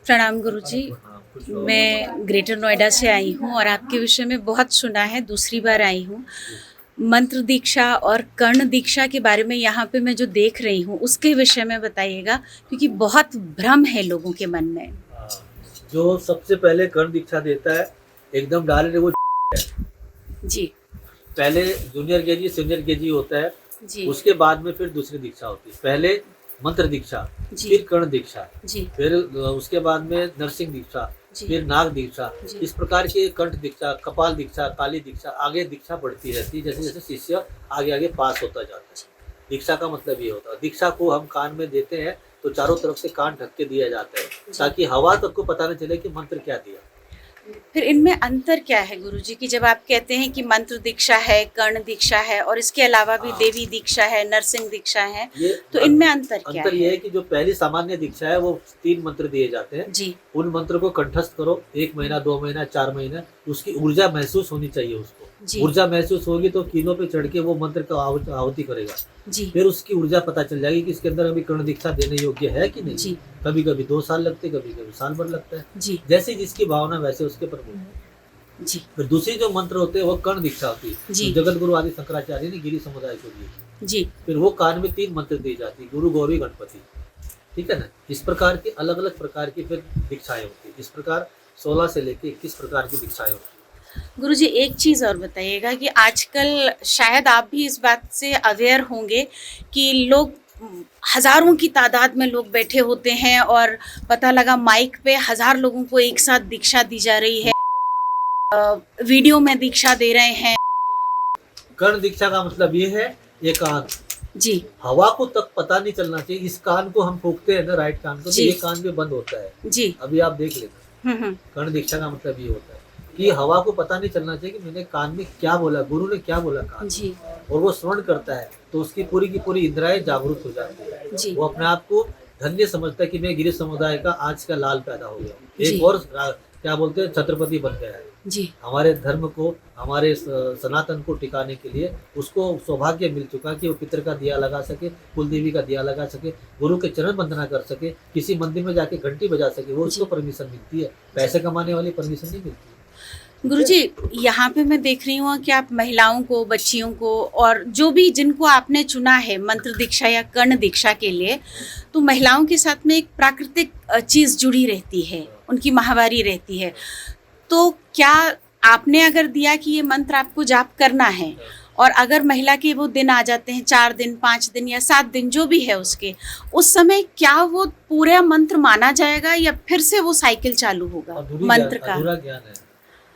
प्रणाम गुरुजी। मैं ग्रेटर नोएडा से आई हूँ और आपके विषय में बहुत सुना है, दूसरी बार आई हूँ। मंत्र दीक्षा और कर्ण दीक्षा के बारे में यहाँ पे मैं जो देख रही हूँ उसके विषय में बताइएगा, क्योंकि बहुत भ्रम है लोगों के मन में। जो सबसे पहले कर्ण दीक्षा देता है एकदम डायरेक्ट वो है। जी। पहले जूनियर केजी सीनियर केजी होता है जी। उसके बाद में फिर दूसरी दीक्षा होती है। पहले मंत्र दीक्षा, फिर कर्ण दीक्षा, फिर उसके बाद में नरसिंह दीक्षा, फिर नाग दीक्षा। इस प्रकार की कंठ दीक्षा, कपाल दीक्षा, काली दीक्षा, आगे दीक्षा बढ़ती रहती है जैसे जैसे शिष्य आगे आगे पास होता जाता है। दीक्षा का मतलब ये होता है, दीक्षा को हम कान में देते हैं तो चारों तरफ से कान ढक के दिया जाता है ताकि हवा तक को पता न चले कि मंत्र क्या दिया। फिर इनमें अंतर क्या है गुरुजी कि जब आप कहते हैं कि मंत्र दीक्षा है, कर्ण दीक्षा है और इसके अलावा भी देवी दीक्षा है, नरसिंह दीक्षा है, तो इनमें अंतर क्या है? अंतर ये है कि जो पहली सामान्य दीक्षा है वो 3 मंत्र दिए जाते हैं जी। उन मंत्र को कंठस्थ करो 1 महीना 2 महीना 4 महीना, उसकी ऊर्जा महसूस होनी चाहिए उसको। ऊर्जा महसूस होगी तो कीलों पे चढ़ के वो मंत्र का आहुति करेगा जी। फिर उसकी ऊर्जा पता चल जाएगी कि इसके अंदर अभी कर्ण दीक्षा देने योग्य है कि नहीं जी। कभी कभी 2 साल लगते, कभी कभी साल भर लगता है जी। जैसे जिसकी भावना वैसे उसके प्रभु जी। फिर दूसरी जो मंत्र होते हैं वो कर्ण दीक्षा होती है जी। जगत गुरु आदि शंकराचार्य ने गिरी समुदाय को दी जी। फिर वो कान में 3 मंत्र दी जाती, गुरु गौरी गणपति, ठीक है ना। इस प्रकार की अलग अलग प्रकार की फिर दीक्षाएं होती है। इस प्रकार 16 से लेकर 21 प्रकार की दीक्षाएं होती है। गुरुजी एक चीज़ और बताइएगा कि आजकल शायद आप भी इस बात से अवेयर होंगे कि लोग हजारों की तादाद में लोग बैठे होते हैं और पता लगा माइक पे 1000 लोगों को एक साथ दीक्षा दी जा रही है, वीडियो में दीक्षा दे रहे हैं। कर्ण दीक्षा का मतलब ये है ये कान जी, हवा को तक पता नहीं चलना चाहिए। इस कान को हम फूकते हैं ना, राइट कान को, तो ये कान भी बंद होता है जी। अभी आप देख लेना। कर्ण दीक्षा का मतलब ये होता है कि हवा को पता नहीं चलना चाहिए कि मैंने कान में क्या बोला, गुरु ने क्या बोला कान जी। और वो श्रवण करता है तो उसकी पूरी की पूरी इंद्रियां जागरूक हो जाती है जी। वो अपने आप को धन्य समझता है कि मैं गिरी समुदाय का आज का लाल पैदा हो गया, एक और क्या बोलते हैं छत्रपति बन गया है जी। हमारे धर्म को, हमारे सनातन को टिकाने के लिए उसको सौभाग्य मिल चुका कि वो पितर का दिया लगा सके, कुल देवी का दिया लगा सके, गुरु के चरण वंदना कर सके, किसी मंदिर में जाके घंटी बजा सके, वो उसको परमिशन मिलती है। पैसे कमाने वाली परमिशन नहीं मिलती है। गुरुजी यहाँ पे मैं देख रही हूँ कि आप महिलाओं को, बच्चियों को और जो भी जिनको आपने चुना है मंत्र दीक्षा या कर्ण दीक्षा के लिए, तो महिलाओं के साथ में एक प्राकृतिक चीज़ जुड़ी रहती है, उनकी माहवारी रहती है। तो क्या आपने अगर दिया कि ये मंत्र आपको जाप करना है और अगर महिला के वो दिन आ जाते हैं 4 दिन 5 दिन या 7 दिन जो भी है उसके, उस समय क्या वो पूरा मंत्र माना जाएगा या फिर से वो साइकिल चालू होगा मंत्र का? अधूरा ज्ञान है।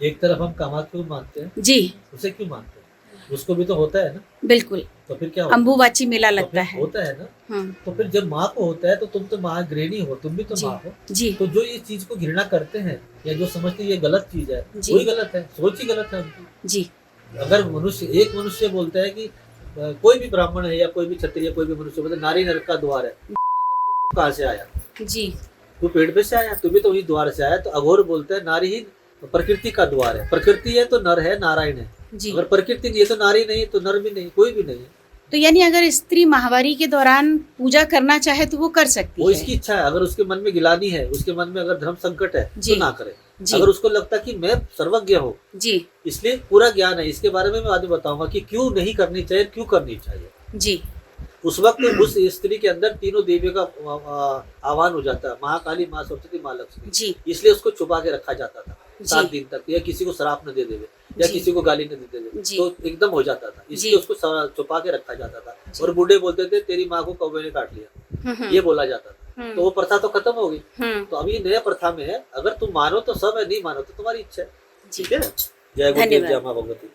एक तरफ हम कामाख्या को मानते हैं जी, उसे क्यों मानते हैं? उसको भी तो होता है ना। बिल्कुल। तो फिर क्या अंबुबाची मेला लगता है, होता है ना। तो फिर जब माँ को होता है तो तुम तो माँ गृहिणी हो, तुम भी तो माँ हो जी। तो जो ये चीज को घृणा करते हैं या जो समझते हैं ये गलत चीज है, वही गलत है, सोच ही गलत है उनकी जी। अगर एक मनुष्य बोलता है कि कोई भी ब्राह्मण है या कोई भी क्षत्रिय, कोई भी मनुष्य बोलता है नारी नरक का द्वार है, कहाँ से आया जी? तू पेड़ पे से आया, तू भी तो वही द्वार से आया। तो अघोर बोलता है नारी ही प्रकृति का द्वार है, प्रकृति है तो नर है, नारायण है जी। अगर प्रकृति नहीं है तो नारी नहीं, तो नर भी नहीं, कोई भी नहीं है। तो यानी अगर स्त्री माहवारी के दौरान पूजा करना चाहे तो वो कर सकती है, वो इसकी इच्छा है। अगर उसके मन में गिलानी है, उसके मन में अगर धर्म संकट है तो ना करे। अगर उसको लगता है कि मैं सर्वज्ञ हूँ जी, इसलिए पूरा ज्ञान है, इसके बारे में मैं आज बताऊंगा कि क्यों नहीं करनी चाहिए, क्यों करनी चाहिए जी। उस वक्त उस स्त्री के अंदर तीनों देवियों का आह्वान हो जाता है, महाकाली, माँ सरस्वती, माँ लक्ष्मी जी। इसलिए उसको छुपा के रखा जाता था 7 दिन तक, या किसी को श्राप न दे देवे या किसी को गाली न दे देवे, तो एकदम हो जाता था, इसलिए उसको छुपा के रखा जाता था। और बूढ़े बोलते थे तेरी माँ को कौवे ने काट लिया, ये बोला जाता था। तो वो प्रथा तो खत्म हो गई। तो अभी नया प्रथा में है, अगर तुम मानो तो सब है, नहीं मानो तो तुम्हारी इच्छा है, ठीक है। जय गुरुदेव, जय माँ भगवती।